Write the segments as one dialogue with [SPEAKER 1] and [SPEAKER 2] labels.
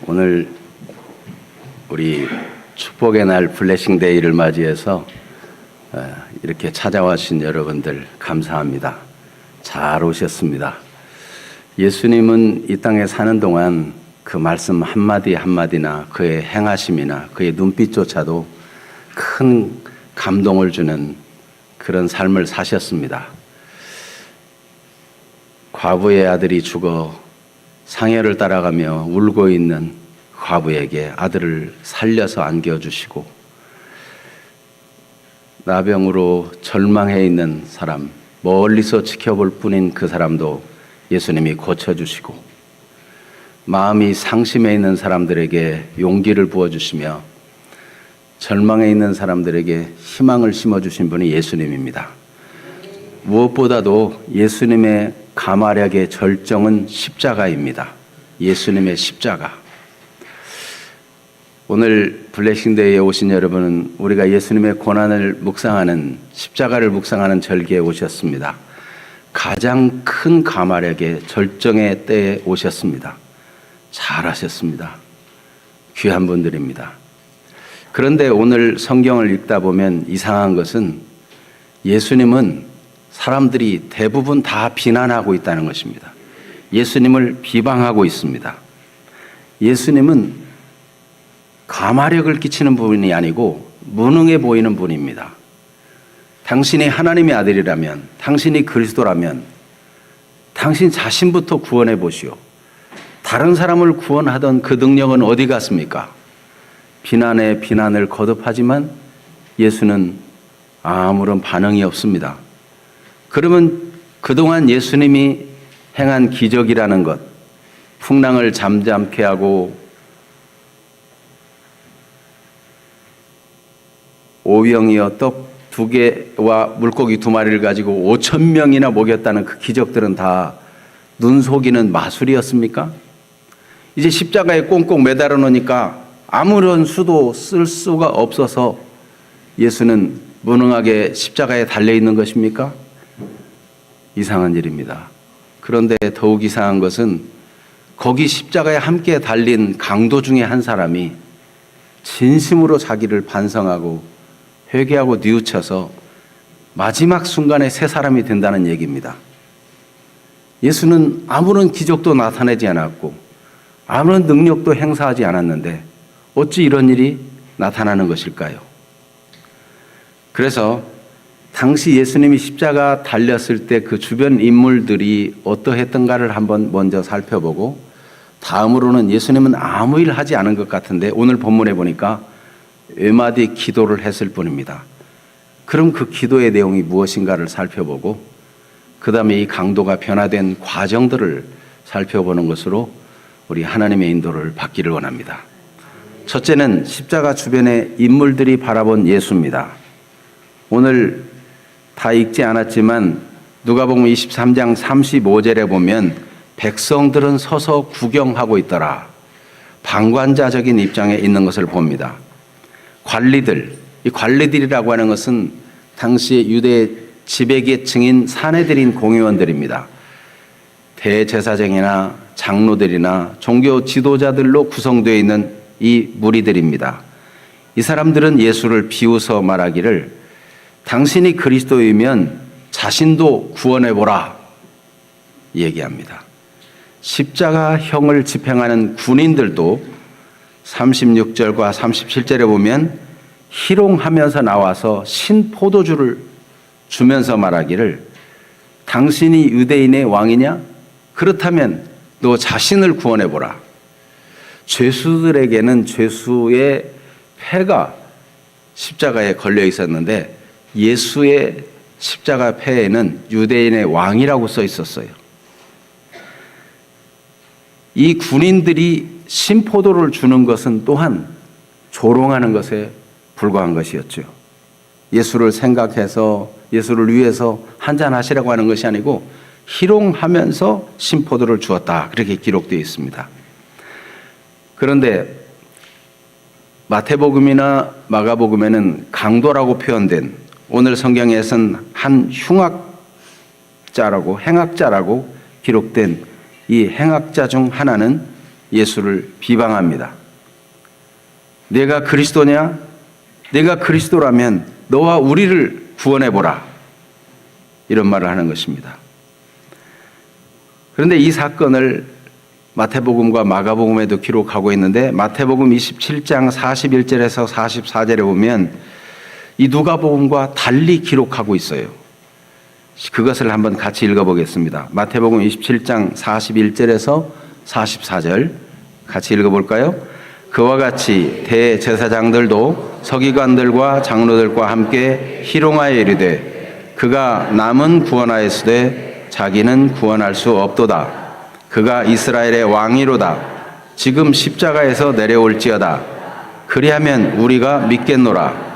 [SPEAKER 1] 오늘 우리 축복의 날 블레싱 데이를 맞이해서 이렇게 찾아와 주신 여러분들 감사합니다. 잘 오셨습니다. 예수님은 이 땅에 사는 동안 그 말씀 한마디 한마디나 그의 행하심이나 그의 눈빛조차도 큰 감동을 주는 그런 삶을 사셨습니다. 과부의 아들이 죽어 상해를 따라가며 울고 있는 과부에게 아들을 살려서 안겨주시고, 나병으로 절망해 있는 사람, 멀리서 지켜볼 뿐인 그 사람도 예수님이 고쳐주시고, 마음이 상심해 있는 사람들에게 용기를 부어주시며 절망해 있는 사람들에게 희망을 심어주신 분이 예수님입니다. 무엇보다도 예수님의 가마력의 절정은 십자가입니다. 예수님의 십자가. 오늘 블레싱데이에 오신 여러분은 우리가 예수님의 고난을 묵상하는, 십자가를 묵상하는 절기에 오셨습니다. 가장 큰 가마력의 절정의 때에 오셨습니다. 잘하셨습니다. 귀한 분들입니다. 그런데 오늘 성경을 읽다 보면 이상한 것은 예수님은 사람들이 대부분 다 비난하고 있다는 것입니다. 예수님을 비방하고 있습니다. 예수님은 가마력을 끼치는 분이 아니고 무능해 보이는 분입니다. 당신이 하나님의 아들이라면, 당신이 그리스도라면 당신 자신부터 구원해 보시오. 다른 사람을 구원하던 그 능력은 어디 갔습니까? 비난에 비난을 거듭하지만 예수는 아무런 반응이 없습니다. 그러면 그동안 예수님이 행한 기적이라는 것, 풍랑을 잠잠케 하고 오병이어 떡 2개와 물고기 2마리를 가지고 5,000명이나 먹였다는 그 기적들은 다 눈 속이는 마술이었습니까? 이제 십자가에 꽁꽁 매달아 놓으니까 아무런 수도 쓸 수가 없어서 예수는 무능하게 십자가에 달려 있는 것입니까? 이상한 일입니다. 그런데 더욱 이상한 것은 거기 십자가에 함께 달린 강도 중에 한 사람이 진심으로 자기를 반성하고 회개하고 뉘우쳐서 마지막 순간에 새 사람이 된다는 얘기입니다. 예수는 아무런 기적도 나타내지 않았고 아무런 능력도 행사하지 않았는데 어찌 이런 일이 나타나는 것일까요? 그래서 당시 예수님이 십자가 달렸을 때 그 주변 인물들이 어떠했던가를 한번 먼저 살펴보고, 다음으로는 예수님은 아무 일 하지 않은 것 같은데 오늘 본문에 보니까 외마디 기도를 했을 뿐입니다. 그럼 그 기도의 내용이 무엇인가를 살펴보고 그 다음에 이 강도가 변화된 과정들을 살펴보는 것으로 우리 하나님의 인도를 받기를 원합니다. 첫째는 십자가 주변의 인물들이 바라본 예수입니다. 오늘 다 읽지 않았지만 누가복음 23장 35절에 보면 백성들은 서서 구경하고 있더라. 방관자적인 입장에 있는 것을 봅니다. 관리들, 이 관리들이라고 하는 것은 당시 유대 지배계층인 사내들인 공의원들입니다. 대제사장이나 장로들이나 종교 지도자들로 구성되어 있는 이 무리들입니다. 이 사람들은 예수를 비웃어 말하기를 당신이 그리스도이면 자신도 구원해보라 얘기합니다. 십자가형을 집행하는 군인들도 36절과 37절에 보면 희롱하면서 나와서 신포도주를 주면서 말하기를 당신이 유대인의 왕이냐? 그렇다면 너 자신을 구원해보라. 죄수들에게는 죄수의 패가 십자가에 걸려 있었는데 예수의 십자가 패에는 유대인의 왕이라고 써 있었어요. 이 군인들이 신포도를 주는 것은 또한 조롱하는 것에 불과한 것이었죠. 예수를 생각해서 예수를 위해서 한잔 하시라고 하는 것이 아니고 희롱하면서 신포도를 주었다, 그렇게 기록되어 있습니다. 그런데 마태복음이나 마가복음에는 강도라고 표현된, 오늘 성경에서는 한 흉악자라고, 행악자라고 기록된 이 행악자 중 하나는 예수를 비방합니다. 내가 그리스도냐? 내가 그리스도라면 너와 우리를 구원해보라. 이런 말을 하는 것입니다. 그런데 이 사건을 마태복음과 마가복음에도 기록하고 있는데 마태복음 27장 41절에서 44절에 보면 이 누가복음과 달리 기록하고 있어요. 그것을 한번 같이 읽어보겠습니다. 마태복음 27장 41절에서 44절 같이 읽어볼까요? 그와 같이 대제사장들도 서기관들과 장로들과 함께 희롱하여 이르되 그가 남은 구원하였으되 자기는 구원할 수 없도다. 그가 이스라엘의 왕이로다. 지금 십자가에서 내려올지어다. 그리하면 우리가 믿겠노라.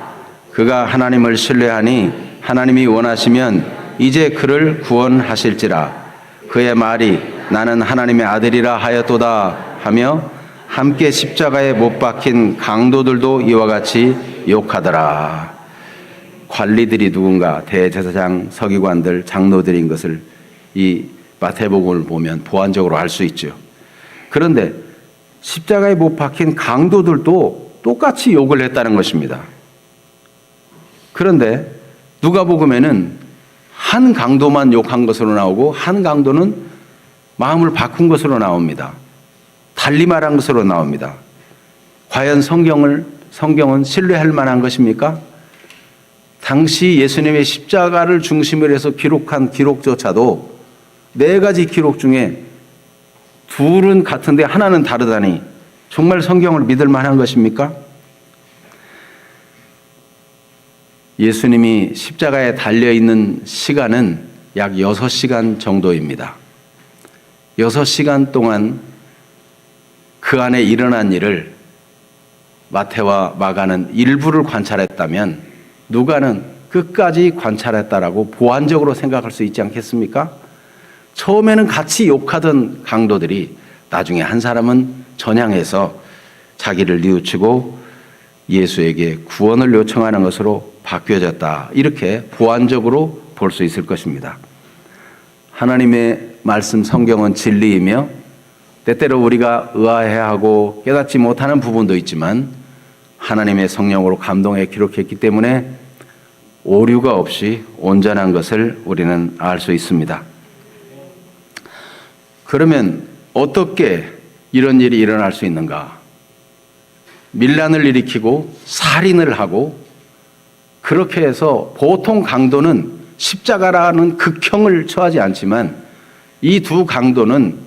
[SPEAKER 1] 그가 하나님을 신뢰하니 하나님이 원하시면 이제 그를 구원하실지라. 그의 말이 나는 하나님의 아들이라 하였도다 하며 함께 십자가에 못 박힌 강도들도 이와 같이 욕하더라. 관리들이 누군가 대제사장, 서기관들, 장로들인 것을 이 마태복음을 보면 보완적으로 알 수 있죠. 그런데 십자가에 못 박힌 강도들도 똑같이 욕을 했다는 것입니다. 그런데 누가복음에는 한 강도만 욕한 것으로 나오고 한 강도는 마음을 바꾼 것으로 나옵니다. 달리 말한 것으로 나옵니다. 과연 성경은 신뢰할 만한 것입니까? 당시 예수님의 십자가를 중심으로 해서 기록한 기록조차도 4가지 기록 중에 둘은 같은데 하나는 다르다니 정말 성경을 믿을 만한 것입니까? 예수님이 십자가에 달려있는 시간은 약 6시간 정도입니다. 6시간 동안 그 안에 일어난 일을 마태와 마가는 일부를 관찰했다면 누가는 끝까지 관찰했다라고 보완적으로 생각할 수 있지 않겠습니까? 처음에는 같이 욕하던 강도들이 나중에 한 사람은 전향해서 자기를 뉘우치고 예수에게 구원을 요청하는 것으로 바뀌어졌다. 이렇게 보완적으로 볼 수 있을 것입니다. 하나님의 말씀 성경은 진리이며 때때로 우리가 의아해야 하고 깨닫지 못하는 부분도 있지만 하나님의 성령으로 감동해 기록했기 때문에 오류가 없이 온전한 것을 우리는 알 수 있습니다. 그러면 어떻게 이런 일이 일어날 수 있는가? 밀란을 일으키고 살인을 하고 그렇게 해서 보통 강도는 십자가라는 극형을 처하지 않지만 이 두 강도는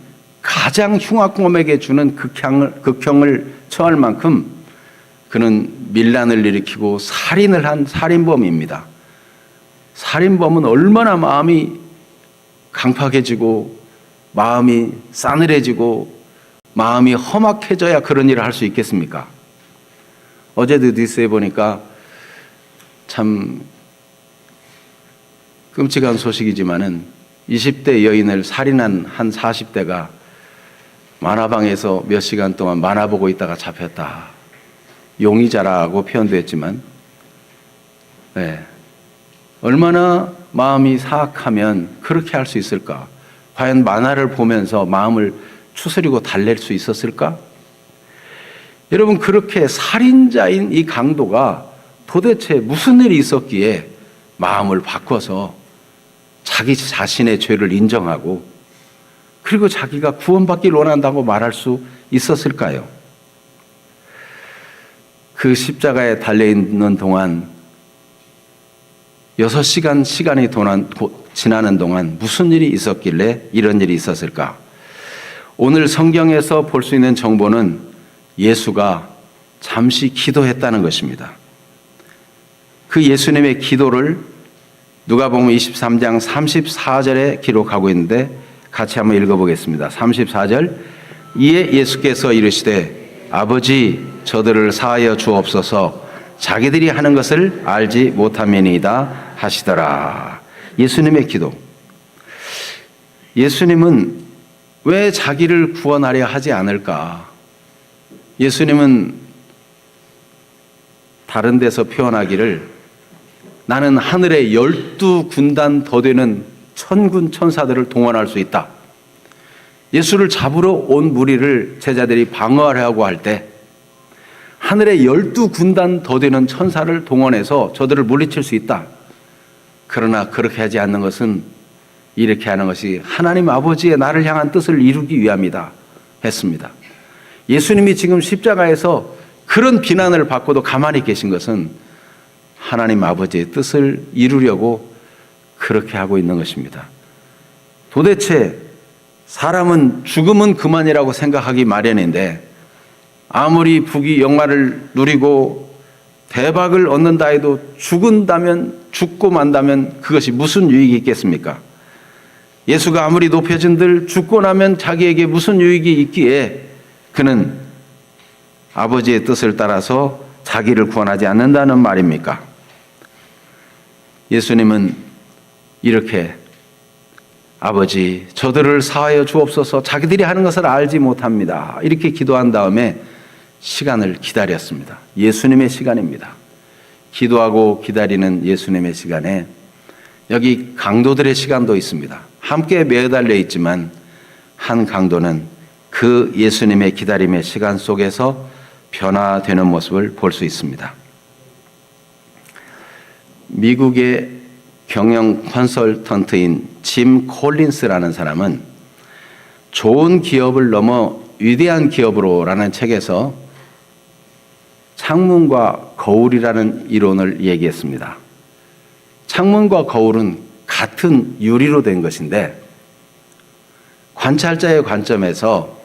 [SPEAKER 1] 가장 흉악범에게 주는 극형을 처할 만큼 그는 밀란을 일으키고 살인을 한 살인범입니다. 살인범은 얼마나 마음이 강팍해지고 마음이 싸늘해지고 마음이 험악해져야 그런 일을 할 수 있겠습니까? 어제도 뉴스에 보니까 참 끔찍한 소식이지만은 20대 여인을 살인한 한 40대가 만화방에서 몇 시간 동안 만화 보고 있다가 잡혔다. 용의자라고 표현됐지만 얼마나 마음이 사악하면 그렇게 할 수 있을까? 과연 만화를 보면서 마음을 추스리고 달랠 수 있었을까? 여러분, 그렇게 살인자인 이 강도가 도대체 무슨 일이 있었기에 마음을 바꿔서 자기 자신의 죄를 인정하고 그리고 자기가 구원받기를 원한다고 말할 수 있었을까요? 그 십자가에 달려있는 동안 6시간 시간이 지나는 동안 무슨 일이 있었길래 이런 일이 있었을까? 오늘 성경에서 볼 수 있는 정보는 예수가 잠시 기도했다는 것입니다. 그 예수님의 기도를 누가복음 23장 34절에 기록하고 있는데 같이 한번 읽어보겠습니다. 34절. 이에 예수께서 이르시되 아버지 저들을 사하여 주옵소서 자기들이 하는 것을 알지 못함이니이다 하시더라. 예수님의 기도. 예수님은 왜 자기를 구원하려 하지 않을까? 예수님은 다른 데서 표현하기를 나는 하늘에 12군단 더 되는 천군 천사들을 동원할 수 있다. 예수를 잡으러 온 무리를 제자들이 방어하려고 할 때 하늘에 12군단 더 되는 천사를 동원해서 저들을 물리칠 수 있다. 그러나 그렇게 하지 않는 것은 이렇게 하는 것이 하나님 아버지의 나를 향한 뜻을 이루기 위함이다 했습니다. 예수님이 지금 십자가에서 그런 비난을 받고도 가만히 계신 것은 하나님 아버지의 뜻을 이루려고 그렇게 하고 있는 것입니다. 도대체 사람은 죽음은 그만이라고 생각하기 마련인데 아무리 부귀 영화를 누리고 대박을 얻는다 해도 죽고 만다면 그것이 무슨 유익이 있겠습니까? 예수가 아무리 높여진들 죽고 나면 자기에게 무슨 유익이 있기에 그는 아버지의 뜻을 따라서 자기를 구원하지 않는다는 말입니까? 예수님은 이렇게 아버지 저들을 사하여 주옵소서 자기들이 하는 것을 알지 못합니다. 이렇게 기도한 다음에 시간을 기다렸습니다. 예수님의 시간입니다. 기도하고 기다리는 예수님의 시간에 여기 강도들의 시간도 있습니다. 함께 매달려 있지만 한 강도는 그 예수님의 기다림의 시간 속에서 변화되는 모습을 볼 수 있습니다. 미국의 경영 컨설턴트인 짐 콜린스라는 사람은 좋은 기업을 넘어 위대한 기업으로라는 책에서 창문과 거울이라는 이론을 얘기했습니다. 창문과 거울은 같은 유리로 된 것인데 관찰자의 관점에서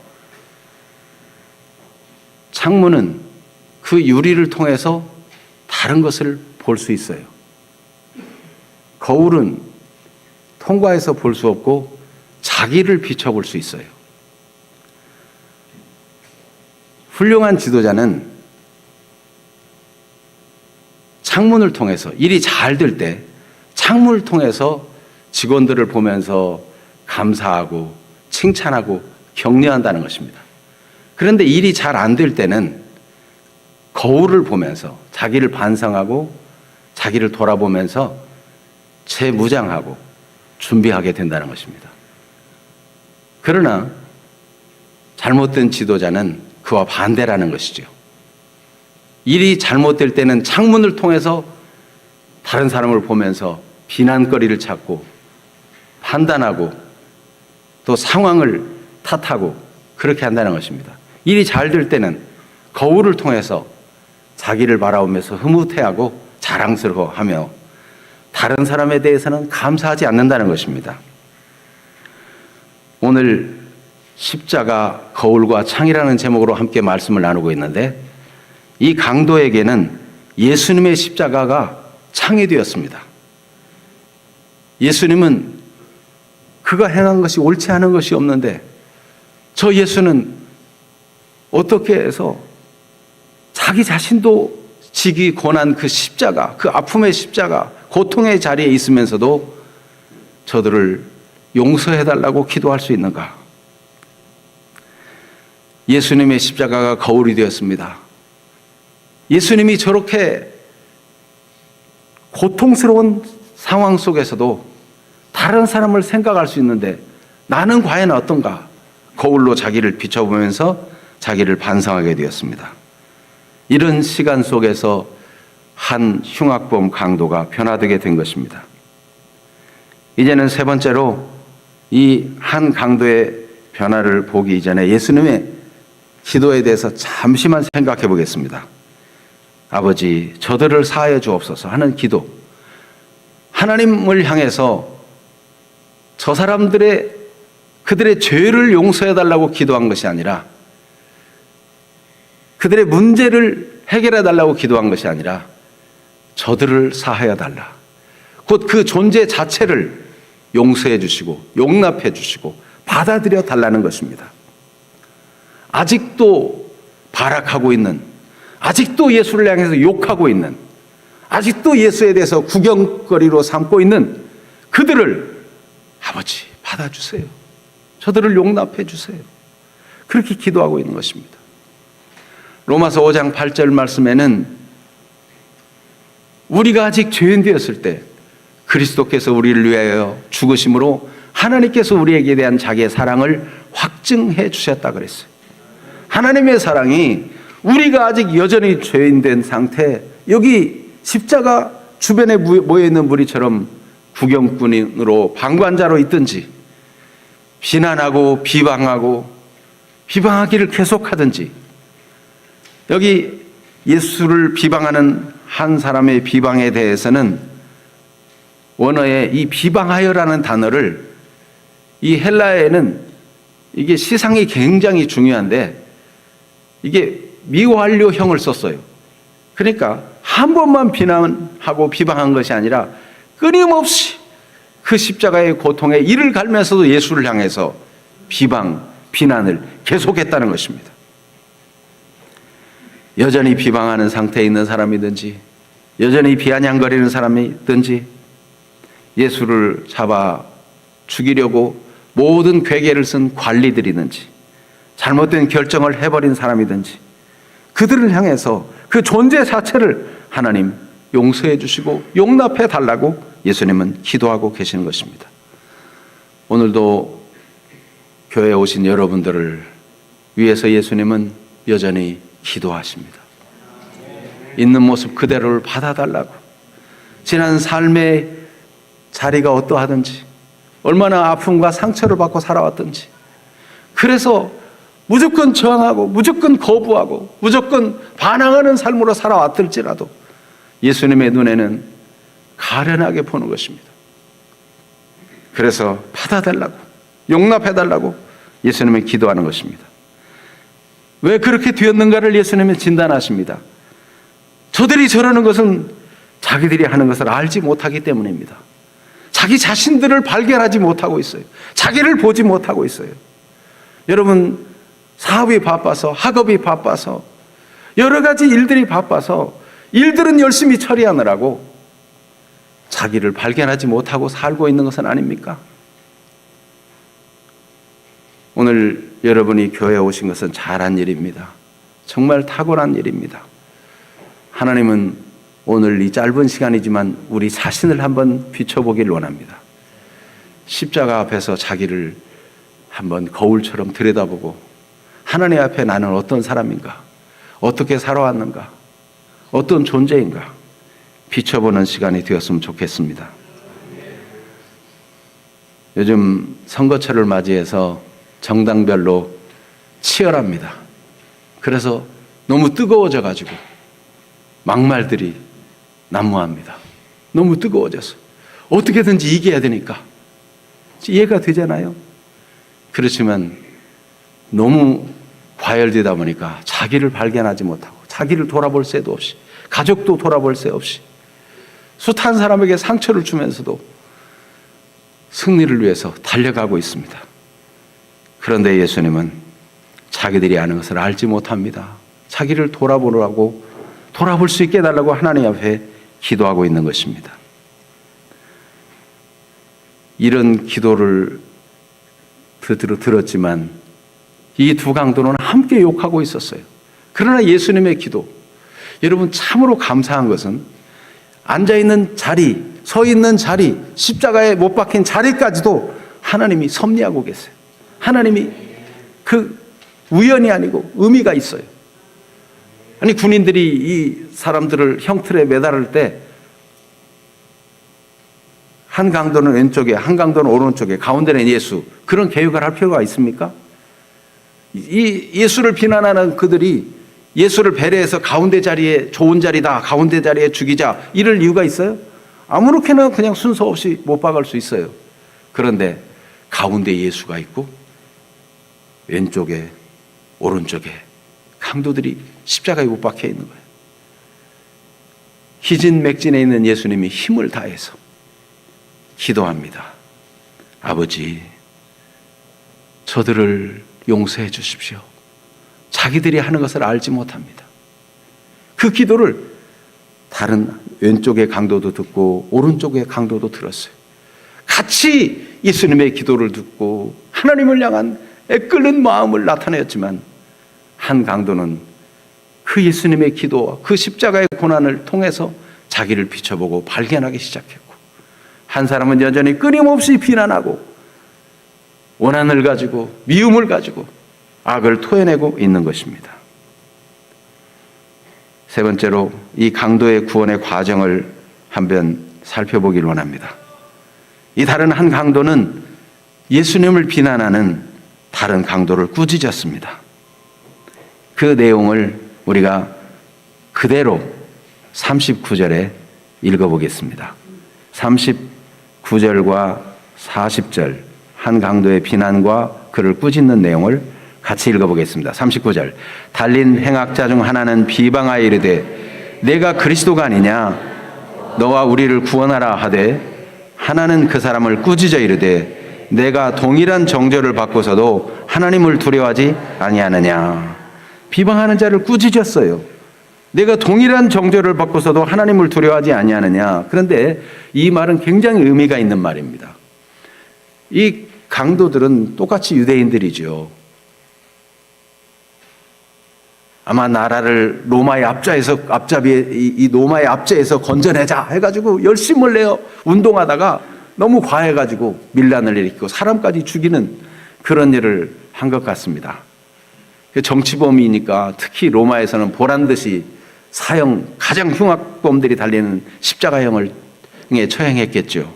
[SPEAKER 1] 창문은 그 유리를 통해서 다른 것을 볼 수 있어요. 거울은 통과해서 볼 수 없고 자기를 비춰볼 수 있어요. 훌륭한 지도자는 창문을 통해서 일이 잘 될 때 창문을 통해서 직원들을 보면서 감사하고 칭찬하고 격려한다는 것입니다. 그런데 일이 잘 안 될 때는 거울을 보면서 자기를 반성하고 자기를 돌아보면서 재무장하고 준비하게 된다는 것입니다. 그러나 잘못된 지도자는 그와 반대라는 것이죠. 일이 잘못될 때는 창문을 통해서 다른 사람을 보면서 비난거리를 찾고 판단하고 또 상황을 탓하고 그렇게 한다는 것입니다. 일이 잘 될 때는 거울을 통해서 자기를 바라보면서 흐뭇해하고 자랑스러워하며 다른 사람에 대해서는 감사하지 않는다는 것입니다. 오늘 십자가, 거울과 창이라는 제목으로 함께 말씀을 나누고 있는데 이 강도에게는 예수님의 십자가가 창이 되었습니다. 예수님은 그가 행한 것이 옳지 않은 것이 없는데 저 예수는 어떻게 해서 자기 자신도 지기 권한 그 십자가, 그 아픔의 십자가, 고통의 자리에 있으면서도 저들을 용서해달라고 기도할 수 있는가? 예수님의 십자가가 거울이 되었습니다. 예수님이 저렇게 고통스러운 상황 속에서도 다른 사람을 생각할 수 있는데 나는 과연 어떤가? 거울로 자기를 비춰보면서 자기를 반성하게 되었습니다. 이런 시간 속에서 한 흉악범 강도가 변화되게 된 것입니다. 이제는 세 번째로 이 한 강도의 변화를 보기 이전에 예수님의 기도에 대해서 잠시만 생각해 보겠습니다. 아버지, 저들을 사하여 주옵소서 하는 기도. 하나님을 향해서 저 사람들의 그들의 죄를 용서해 달라고 기도한 것이 아니라 그들의 문제를 해결해 달라고 기도한 것이 아니라 저들을 사하여 달라. 곧 그 존재 자체를 용서해 주시고 용납해 주시고 받아들여 달라는 것입니다. 아직도 발악하고 있는, 아직도 예수를 향해서 욕하고 있는, 아직도 예수에 대해서 구경거리로 삼고 있는 그들을 아버지 받아주세요. 저들을 용납해 주세요. 그렇게 기도하고 있는 것입니다. 로마서 5장 8절 말씀에는 우리가 아직 죄인 되었을 때 그리스도께서 우리를 위하여 죽으심으로 하나님께서 우리에게 대한 자기의 사랑을 확증해 주셨다 그랬어요. 하나님의 사랑이 우리가 아직 여전히 죄인된 상태, 여기 십자가 주변에 모여있는 무리처럼 구경꾼으로 방관자로 있든지 비난하고 비방하기를 계속하든지, 여기 예수를 비방하는 한 사람의 비방에 대해서는 원어에 이 비방하여라는 단어를, 이 헬라어에는 이게 시상이 굉장히 중요한데 이게 미완료형을 썼어요. 그러니까 한 번만 비난하고 비방한 것이 아니라 끊임없이 그 십자가의 고통에 이를 갈면서도 예수를 향해서 비난을 계속했다는 것입니다. 여전히 비방하는 상태에 있는 사람이든지 여전히 비아냥거리는 사람이든지 예수를 잡아 죽이려고 모든 괴계를 쓴 관리들이든지 잘못된 결정을 해버린 사람이든지 그들을 향해서 그 존재 자체를 하나님 용서해 주시고 용납해 달라고 예수님은 기도하고 계시는 것입니다. 오늘도 교회에 오신 여러분들을 위해서 예수님은 여전히 기도하십니다. 있는 모습 그대로를 받아달라고, 지난 삶의 자리가 어떠하든지 얼마나 아픔과 상처를 받고 살아왔든지, 그래서 무조건 저항하고 무조건 거부하고 무조건 반항하는 삶으로 살아왔을지라도 예수님의 눈에는 가련하게 보는 것입니다. 그래서 받아달라고, 용납해달라고 예수님은 기도하는 것입니다. 왜 그렇게 되었는가를 예수님은 진단하십니다. 저들이 저러는 것은 자기들이 하는 것을 알지 못하기 때문입니다. 자기 자신들을 발견하지 못하고 있어요. 자기를 보지 못하고 있어요. 여러분, 사업이 바빠서, 학업이 바빠서, 여러 가지 일들이 바빠서 일들은 열심히 처리하느라고 자기를 발견하지 못하고 살고 있는 것은 아닙니까? 오늘 여러분이 교회에 오신 것은 잘한 일입니다. 정말 탁월한 일입니다. 하나님은 오늘 이 짧은 시간이지만 우리 자신을 한번 비춰보길 원합니다. 십자가 앞에서 자기를 한번 거울처럼 들여다보고 하나님 앞에 나는 어떤 사람인가, 어떻게 살아왔는가, 어떤 존재인가 비춰보는 시간이 되었으면 좋겠습니다. 요즘 선거철을 맞이해서 정당별로 치열합니다. 그래서 너무 뜨거워져 가지고 막말들이 난무합니다. 너무 뜨거워져서 어떻게든지 이겨야 되니까 이해가 되잖아요. 그렇지만 너무 과열되다 보니까 자기를 발견하지 못하고 자기를 돌아볼 새도 없이, 가족도 돌아볼 새 없이 숱한 사람에게 상처를 주면서도 승리를 위해서 달려가고 있습니다. 그런데 예수님은 자기들이 아는 것을 알지 못합니다. 자기를 돌아보라고, 돌아볼 수 있게 해달라고 하나님 앞에 기도하고 있는 것입니다. 이런 기도를 들었지만 이 두 강도는 함께 욕하고 있었어요. 그러나 예수님의 기도, 여러분 참으로 감사한 것은 앉아있는 자리, 서있는 자리, 십자가에 못 박힌 자리까지도 하나님이 섭리하고 계세요. 하나님이 그 우연이 아니고 의미가 있어요. 아니, 군인들이 이 사람들을 형틀에 매달을 때 한 강도는 왼쪽에, 한 강도는 오른쪽에, 가운데는 예수, 그런 계획을 할 필요가 있습니까? 이 예수를 비난하는 그들이 예수를 배려해서 가운데 자리에, 좋은 자리다, 가운데 자리에 죽이자 이럴 이유가 있어요? 아무렇게나 그냥 순서 없이 못 박을 수 있어요. 그런데 가운데 예수가 있고 왼쪽에, 오른쪽에 강도들이 십자가에 못 박혀 있는 거예요. 희진맥진에 있는 예수님이 힘을 다해서 기도합니다. 아버지, 저들을 용서해 주십시오. 자기들이 하는 것을 알지 못합니다. 그 기도를 다른 왼쪽의 강도도 듣고 오른쪽의 강도도 들었어요. 같이 예수님의 기도를 듣고 하나님을 향한 애끓는 마음을 나타내었지만 한 강도는 그 예수님의 기도와 그 십자가의 고난을 통해서 자기를 비춰보고 발견하기 시작했고, 한 사람은 여전히 끊임없이 비난하고 원한을 가지고 미움을 가지고 악을 토해내고 있는 것입니다. 세 번째로 이 강도의 구원의 과정을 한번 살펴보길 원합니다. 이 다른 한 강도는 예수님을 비난하는 다른 강도를 꾸짖었습니다. 그 내용을 우리가 그대로 39절에 읽어보겠습니다. 39절과 40절 한 강도의 비난과 그를 꾸짖는 내용을 같이 읽어보겠습니다. 39절 달린 행악자 중 하나는 비방하여 이르되 내가 그리스도가 아니냐 너와 우리를 구원하라 하되 하나는 그 사람을 꾸짖어 이르되 내가 동일한 정죄를 받고서도 하나님을 두려워하지 아니하느냐. 비방하는 자를 꾸짖었어요. 내가 동일한 정죄를 받고서도 하나님을 두려워하지 아니하느냐. 그런데 이 말은 굉장히 의미가 있는 말입니다. 이 강도들은 똑같이 유대인들이죠. 아마 나라를 로마의 앞잡이에 이 로마의 압제에서 건져내자 해가지고 열심을 내어 운동하다가 너무 과해가지고 밀란을 일으키고 사람까지 죽이는 그런 일을 한 것 같습니다. 정치범이니까 특히 로마에서는 보란듯이 사형, 가장 흉악범들이 달리는 십자가형을 처형했겠죠.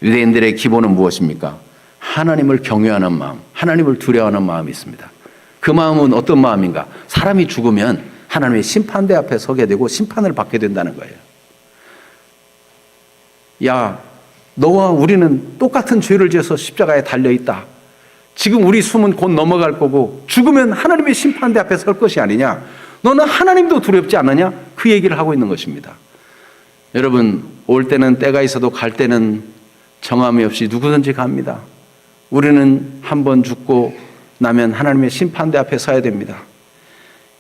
[SPEAKER 1] 유대인들의 기본은 무엇입니까? 하나님을 경외하는 마음, 하나님을 두려워하는 마음이 있습니다. 그 마음은 어떤 마음인가? 사람이 죽으면 하나님의 심판대 앞에 서게 되고 심판을 받게 된다는 거예요. 야, 너와 우리는 똑같은 죄를 지어서 십자가에 달려있다. 지금 우리 숨은 곧 넘어갈 거고 죽으면 하나님의 심판대 앞에 설 것이 아니냐. 너는 하나님도 두렵지 않느냐? 그 얘기를 하고 있는 것입니다. 여러분, 올 때는 때가 있어도 갈 때는 정함이 없이 누구든지 갑니다. 우리는 한 번 죽고 나면 하나님의 심판대 앞에 서야 됩니다.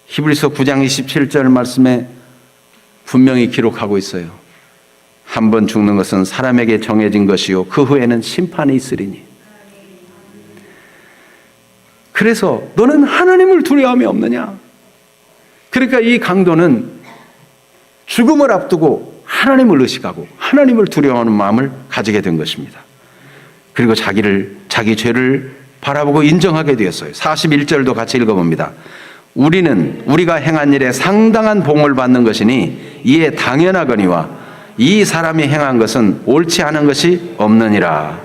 [SPEAKER 1] 히브리서 9장 27절 말씀에 분명히 기록하고 있어요. 한 번 죽는 것은 사람에게 정해진 것이요 그 후에는 심판이 있으리니. 그래서 너는 하나님을 두려워함이 없느냐? 그러니까 이 강도는 죽음을 앞두고 하나님을 의식하고 하나님을 두려워하는 마음을 가지게 된 것입니다. 그리고 자기 죄를 바라보고 인정하게 되었어요. 41절도 같이 읽어봅니다. 우리가 행한 일에 상당한 봉을 받는 것이니 이에 당연하거니와 이 사람이 행한 것은 옳지 않은 것이 없느니라.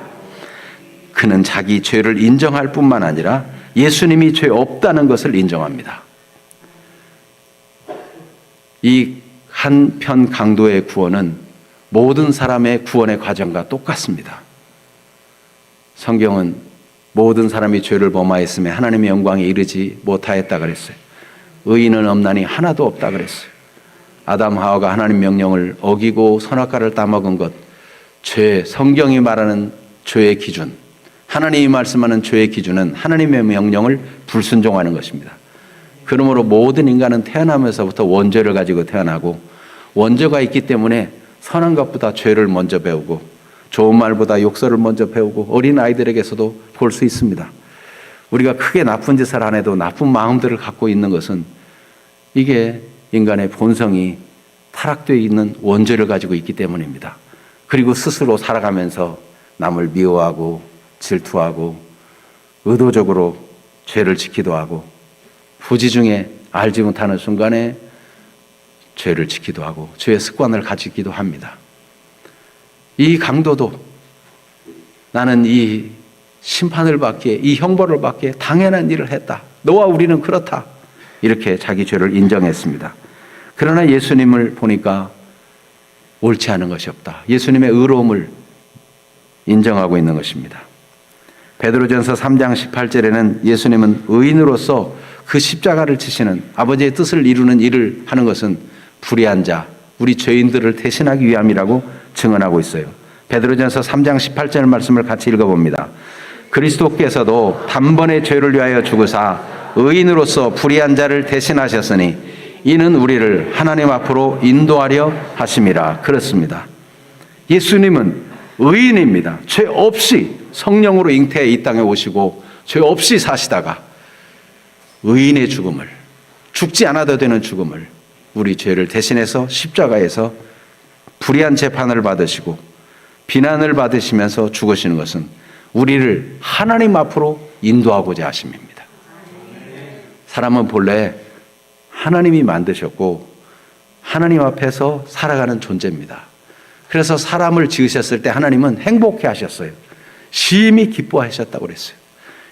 [SPEAKER 1] 그는 자기 죄를 인정할 뿐만 아니라 예수님이 죄 없다는 것을 인정합니다. 이 한편 강도의 구원은 모든 사람의 구원의 과정과 똑같습니다. 성경은 모든 사람이 죄를 범하였으며 하나님의 영광에 이르지 못하였다 그랬어요. 의인은 없나니 하나도 없다 그랬어요. 아담 하와가 하나님 명령을 어기고 선악과를 따먹은 것, 죄, 성경이 말하는 죄의 기준, 하나님이 말씀하는 죄의 기준은 하나님의 명령을 불순종하는 것입니다. 그러므로 모든 인간은 태어나면서부터 원죄를 가지고 태어나고 원죄가 있기 때문에 선한 것보다 죄를 먼저 배우고 좋은 말보다 욕설을 먼저 배우고 어린 아이들에게서도 볼 수 있습니다. 우리가 크게 나쁜 짓을 안 해도 나쁜 마음들을 갖고 있는 것은 이게 인간의 본성이 타락되어 있는 원죄를 가지고 있기 때문입니다. 그리고 스스로 살아가면서 남을 미워하고 질투하고 의도적으로 죄를 지키도 하고 부지 중에 알지 못하는 순간에 죄를 지키도 하고 죄의 습관을 가지기도 합니다. 이 강도도 나는 이 심판을 받기에 이 형벌을 받기에 당연한 일을 했다. 너와 우리는 그렇다. 이렇게 자기 죄를 인정했습니다. 그러나 예수님을 보니까 옳지 않은 것이 없다. 예수님의 의로움을 인정하고 있는 것입니다. 베드로전서 3장 18절에는 예수님은 의인으로서 그 십자가를 지시는 아버지의 뜻을 이루는 일을 하는 것은 불의한 자, 우리 죄인들을 대신하기 위함이라고 증언하고 있어요. 베드로전서 3장 18절 말씀을 같이 읽어봅니다. 그리스도께서도 단번에 죄를 위하여 죽으사 의인으로서 불의한 자를 대신하셨으니 이는 우리를 하나님 앞으로 인도하려 하심이라. 그렇습니다. 예수님은 의인입니다. 죄 없이 성령으로 잉태해 이 땅에 오시고 죄 없이 사시다가 의인의 죽음을, 죽지 않아도 되는 죽음을, 우리 죄를 대신해서 십자가에서 불의한 재판을 받으시고 비난을 받으시면서 죽으시는 것은 우리를 하나님 앞으로 인도하고자 하심입니다. 사람은 본래 하나님이 만드셨고 하나님 앞에서 살아가는 존재입니다. 그래서 사람을 지으셨을 때 하나님은 행복해 하셨어요. 심히 기뻐하셨다고 그랬어요.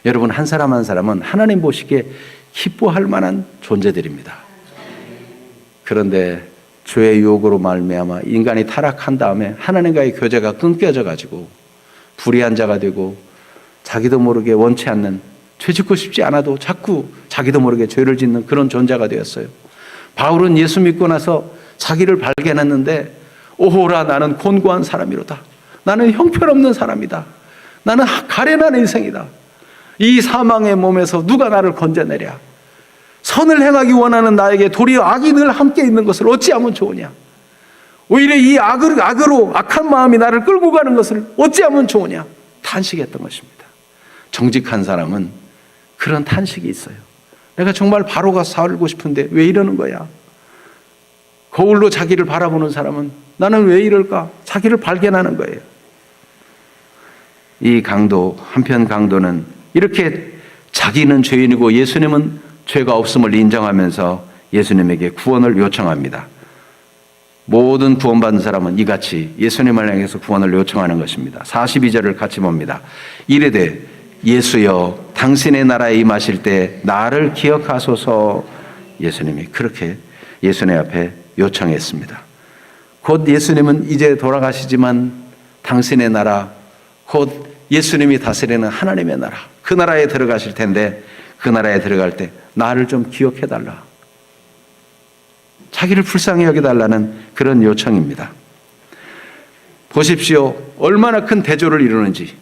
[SPEAKER 1] 여러분, 한 사람 한 사람은 하나님 보시기에 기뻐할 만한 존재들입니다. 그런데 죄의 유혹으로 말미암아 인간이 타락한 다음에 하나님과의 교제가 끊겨져 가지고 불의한 자가 되고 자기도 모르게 원치 않는, 죄 짓고 싶지 않아도 자꾸 자기도 모르게 죄를 짓는 그런 존재가 되었어요. 바울은 예수 믿고 나서 자기를 발견했는데, 오호라 나는 곤고한 사람이로다. 나는 형편없는 사람이다. 나는 가련한 인생이다. 이 사망의 몸에서 누가 나를 건져내랴. 선을 행하기 원하는 나에게 도리어 악이 늘 함께 있는 것을 어찌하면 좋으냐. 오히려 이 악으로 악한 마음이 나를 끌고 가는 것을 어찌하면 좋으냐. 탄식했던 것입니다. 정직한 사람은 그런 탄식이 있어요. 내가 정말 바로가 살고 싶은데 왜 이러는 거야. 거울로 자기를 바라보는 사람은 나는 왜 이럴까? 자기를 발견하는 거예요. 이 강도, 한편 강도는 이렇게 자기는 죄인이고 예수님은 죄가 없음을 인정하면서 예수님에게 구원을 요청합니다. 모든 구원받은 사람은 이같이 예수님을 향해서 구원을 요청하는 것입니다. 42절을 같이 봅니다. 이르되 예수여 당신의 나라에 임하실 때 나를 기억하소서. 예수님이 그렇게 예수님 앞에 요청했습니다. 곧 예수님은 이제 돌아가시지만 당신의 나라, 곧 예수님이 다스리는 하나님의 나라, 그 나라에 들어가실 텐데 그 나라에 들어갈 때 나를 좀 기억해달라. 자기를 불쌍히 여겨달라는 그런 요청입니다. 보십시오. 얼마나 큰 대조를 이루는지.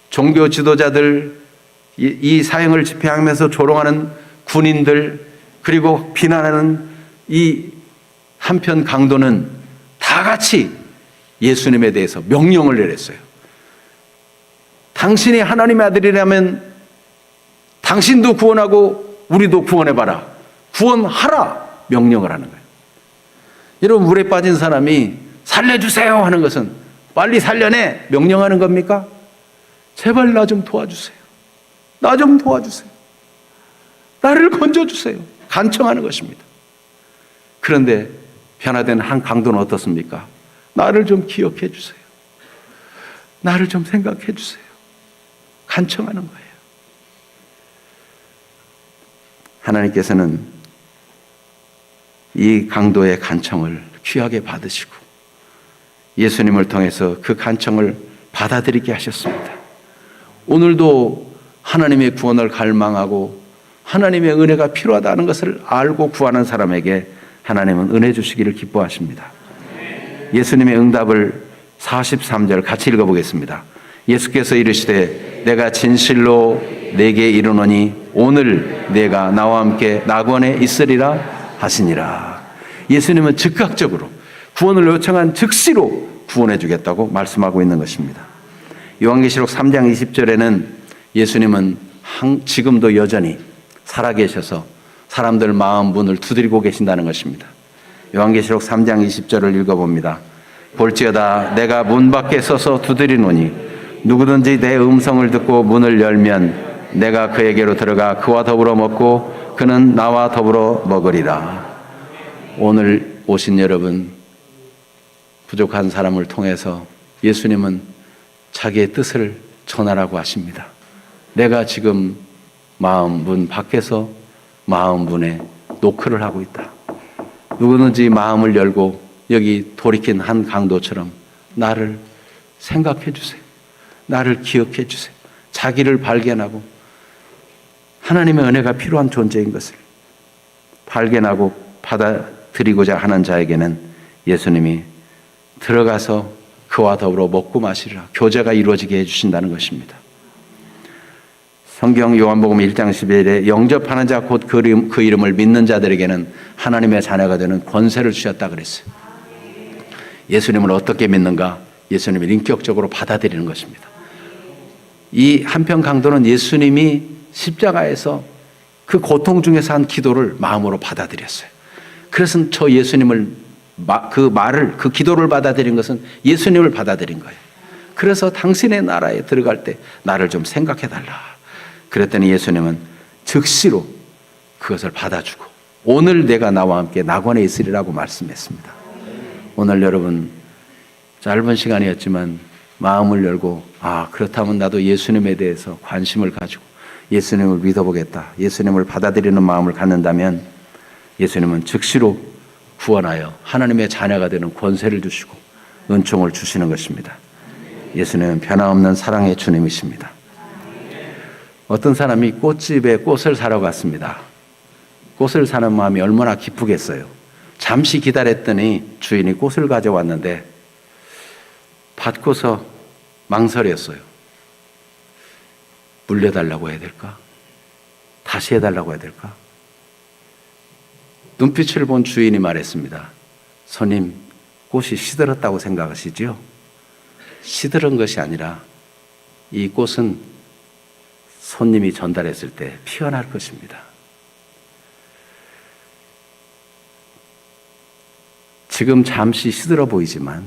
[SPEAKER 1] 종교 지도자들, 이 사형을 집행하면서 조롱하는 군인들, 그리고 비난하는 이 한편 강도는 다 같이 예수님에 대해서 명령을 내렸어요. 당신이 하나님의 아들이라면 당신도 구원하고 우리도 구원해봐라. 구원하라. 명령을 하는 거예요. 여러분, 물에 빠진 사람이 살려주세요 하는 것은 빨리 살려내 명령하는 겁니까? 제발 나 좀 도와주세요. 나 좀 도와주세요. 나를 건져주세요. 간청하는 것입니다. 그런데 변화된 한 강도는 어떻습니까? 나를 좀 기억해 주세요. 나를 좀 생각해 주세요. 간청하는 거예요. 하나님께서는 이 강도의 간청을 귀하게 받으시고 예수님을 통해서 그 간청을 받아들이게 하셨습니다. 오늘도 하나님의 구원을 갈망하고 하나님의 은혜가 필요하다는 것을 알고 구하는 사람에게 하나님은 은혜 주시기를 기뻐하십니다. 예수님의 응답을 43절 같이 읽어보겠습니다. 예수께서 이르시되 내가 진실로 내게 이르노니 오늘 내가 나와 함께 낙원에 있으리라 하시니라. 예수님은 즉각적으로 구원을 요청한 즉시로 구원해 주겠다고 말씀하고 있는 것입니다. 요한계시록 3장 20절에는 예수님은 지금도 여전히 살아계셔서 사람들 마음 문을 두드리고 계신다는 것입니다. 요한계시록 3장 20절을 읽어봅니다. 볼지어다 내가 문 밖에 서서 두드리노니 누구든지 내 음성을 듣고 문을 열면 내가 그에게로 들어가 그와 더불어 먹고 그는 나와 더불어 먹으리라. 오늘 오신 여러분, 부족한 사람을 통해서 예수님은 자기의 뜻을 전하라고 하십니다. 내가 지금 마음 문 밖에서 마음 문에 노크를 하고 있다. 누구든지 마음을 열고 여기 돌이킨 한 강도처럼 나를 생각해 주세요. 나를 기억해 주세요. 자기를 발견하고 하나님의 은혜가 필요한 존재인 것을 발견하고 받아들이고자 하는 자에게는 예수님이 들어가서 그와 더불어 먹고 마시리라. 교제가 이루어지게 해주신다는 것입니다. 성경 요한복음 1장 11절에 영접하는 자 곧 그 이름을 믿는 자들에게는 하나님의 자녀가 되는 권세를 주셨다 그랬어요. 예수님을 어떻게 믿는가? 예수님을 인격적으로 받아들이는 것입니다. 이 한편 강도는 예수님이 십자가에서 그 고통 중에서 한 기도를 마음으로 받아들였어요. 그래서 저 예수님을 그 기도를 받아들인 것은 예수님을 받아들인 거예요. 그래서 당신의 나라에 들어갈 때 나를 좀 생각해달라. 그랬더니 예수님은 즉시로 그것을 받아주고 오늘 내가 나와 함께 낙원에 있으리라고 말씀했습니다. 오늘 여러분 짧은 시간이었지만 마음을 열고 그렇다면 나도 예수님에 대해서 관심을 가지고 예수님을 믿어보겠다, 예수님을 받아들이는 마음을 갖는다면 예수님은 즉시로 구원하여 하나님의 자녀가 되는 권세를 주시고 은총을 주시는 것입니다. 예수님은 변함없는 사랑의 주님이십니다. 어떤 사람이 꽃집에 꽃을 사러 갔습니다. 꽃을 사는 마음이 얼마나 기쁘겠어요. 잠시 기다렸더니 주인이 꽃을 가져왔는데 받고서 망설였어요. 물려달라고 해야 될까? 다시 해달라고 해야 될까? 눈빛을 본 주인이 말했습니다. 손님, 꽃이 시들었다고 생각하시죠? 시들은 것이 아니라 이 꽃은 손님이 전달했을 때 피어날 것입니다. 지금 잠시 시들어 보이지만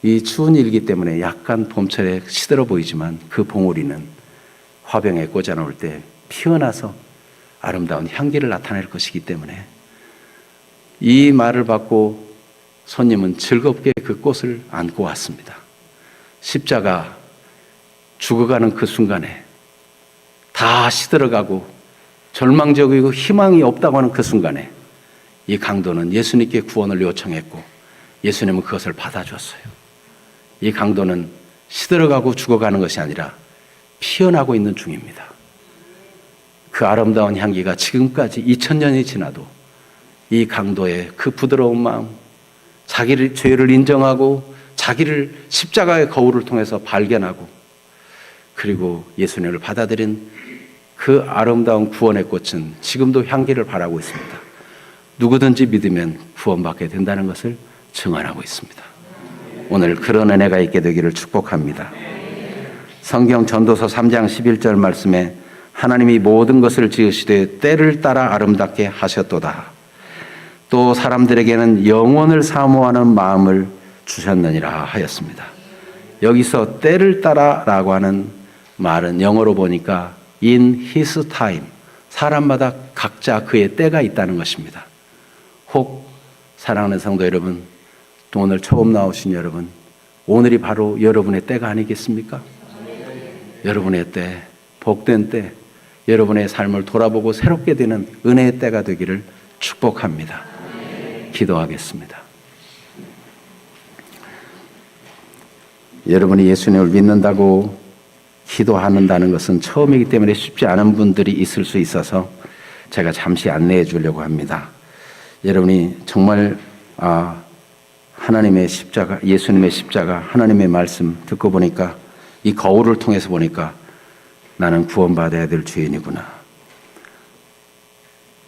[SPEAKER 1] 이 추운 일기 때문에 약간 봄철에 시들어 보이지만 그 봉우리는 화병에 꽂아놓을 때 피어나서 아름다운 향기를 나타낼 것이기 때문에 이 말을 받고 손님은 즐겁게 그 꽃을 안고 왔습니다. 십자가 죽어가는 그 순간에 다 시들어가고 절망적이고 희망이 없다고 하는 그 순간에 이 강도는 예수님께 구원을 요청했고 예수님은 그것을 받아줬어요. 이 강도는 시들어가고 죽어가는 것이 아니라 피어나고 있는 중입니다. 그 아름다운 향기가 지금까지 2000년이 지나도 이 강도의 그 부드러운 마음, 자기를 죄를 인정하고 자기를 십자가의 거울을 통해서 발견하고 그리고 예수님을 받아들인 그 아름다운 구원의 꽃은 지금도 향기를 발하고 있습니다. 누구든지 믿으면 구원받게 된다는 것을 증언하고 있습니다. 오늘 그런 은혜가 있게 되기를 축복합니다. 성경 전도서 3장 11절 말씀에 하나님이 모든 것을 지으시되 때를 따라 아름답게 하셨도다. 또 사람들에게는 영원을 사모하는 마음을 주셨느니라 하였습니다. 여기서 때를 따라라고 하는 말은 영어로 보니까 in his time, 사람마다 각자 그의 때가 있다는 것입니다. 혹 사랑하는 성도 여러분, 또 오늘 처음 나오신 여러분, 오늘이 바로 여러분의 때가 아니겠습니까? 여러분의 때, 복된 때, 여러분의 삶을 돌아보고 새롭게 되는 은혜의 때가 되기를 축복합니다. 기도하겠습니다. 여러분이 예수님을 믿는다고 기도한다는 것은 처음이기 때문에 쉽지 않은 분들이 있을 수 있어서 제가 잠시 안내해 주려고 합니다. 여러분이 정말 하나님의 십자가, 예수님의 십자가, 하나님의 말씀 듣고 보니까 이 거울을 통해서 보니까 나는 구원받아야 될 죄인이구나.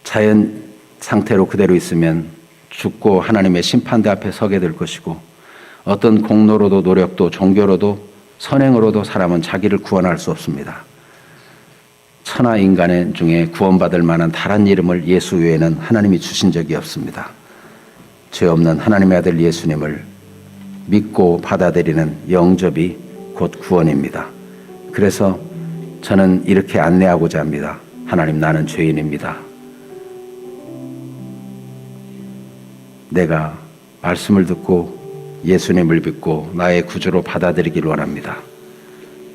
[SPEAKER 1] 자연 상태로 그대로 있으면 죽고 하나님의 심판대 앞에 서게 될 것이고 어떤 공로로도 노력도 종교로도 선행으로도 사람은 자기를 구원할 수 없습니다. 천하 인간 중에 구원받을 만한 다른 이름을 예수 외에는 하나님이 주신 적이 없습니다. 죄 없는 하나님의 아들 예수님을 믿고 받아들이는 영접이 곧 구원입니다. 그래서 저는 이렇게 안내하고자 합니다. 하나님, 나는 죄인입니다. 내가 말씀을 듣고 예수님을 믿고 나의 구주로 받아들이기를 원합니다.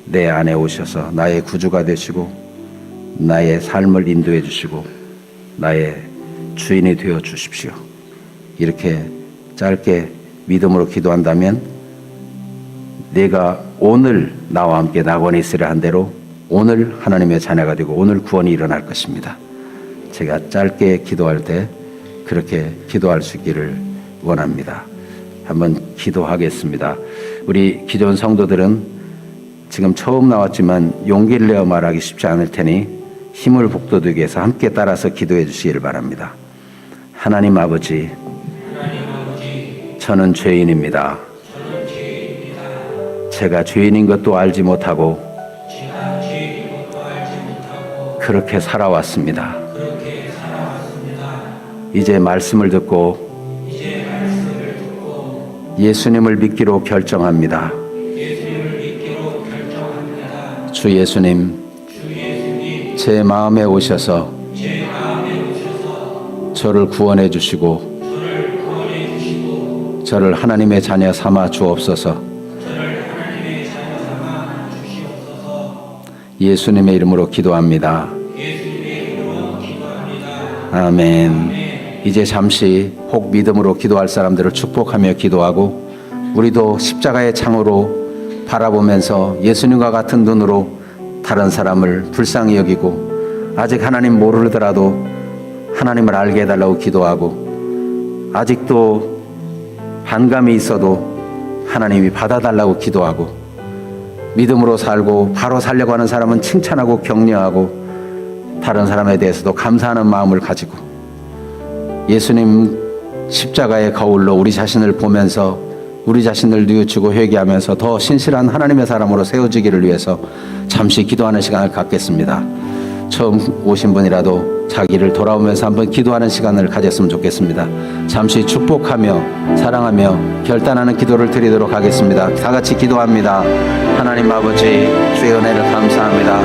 [SPEAKER 1] 내 안에 오셔서 나의 구주가 되시고 나의 삶을 인도해 주시고 나의 주인이 되어 주십시오. 이렇게 짧게 믿음으로 기도한다면 내가 오늘 나와 함께 낙원에 있으려 한 대로 오늘 하나님의 자녀가 되고 오늘 구원이 일어날 것입니다. 제가 짧게 기도할 때 그렇게 기도할 수 있기를 원합니다. 한번 기도하겠습니다. 우리 기존 성도들은 지금 처음 나왔지만 용기를 내어 말하기 쉽지 않을 테니 힘을 북돋우기 위해서 함께 따라서 기도해 주시기를 바랍니다. 하나님 아버지, 저는 죄인입니다. 제가 죄인인 것도 알지 못하고 그렇게 살아왔습니다. 이제 말씀을 듣고 예수님을 믿기로 결정합니다. 주 예수님, 제 마음에 오셔서 저를 구원해 주시고 저를 하나님의 자녀 삼아 주옵소서. 예수님의 이름으로 기도합니다. 아멘. 이제 잠시 혹 믿음으로 기도할 사람들을 축복하며 기도하고 우리도 십자가의 창으로 바라보면서 예수님과 같은 눈으로 다른 사람을 불쌍히 여기고 아직 하나님 모르더라도 하나님을 알게 해달라고 기도하고 아직도 반감이 있어도 하나님이 받아달라고 기도하고 믿음으로 살고 바로 살려고 하는 사람은 칭찬하고 격려하고 다른 사람에 대해서도 감사하는 마음을 가지고 예수님 십자가의 거울로 우리 자신을 보면서 우리 자신을 뉘우치고 회개하면서 더 신실한 하나님의 사람으로 세워지기를 위해서 잠시 기도하는 시간을 갖겠습니다. 처음 오신 분이라도 자기를 돌아오면서 한번 기도하는 시간을 가졌으면 좋겠습니다. 잠시 축복하며 사랑하며 결단하는 기도를 드리도록 하겠습니다. 다 같이 기도합니다. 하나님 아버지, 주의 은혜를 감사합니다.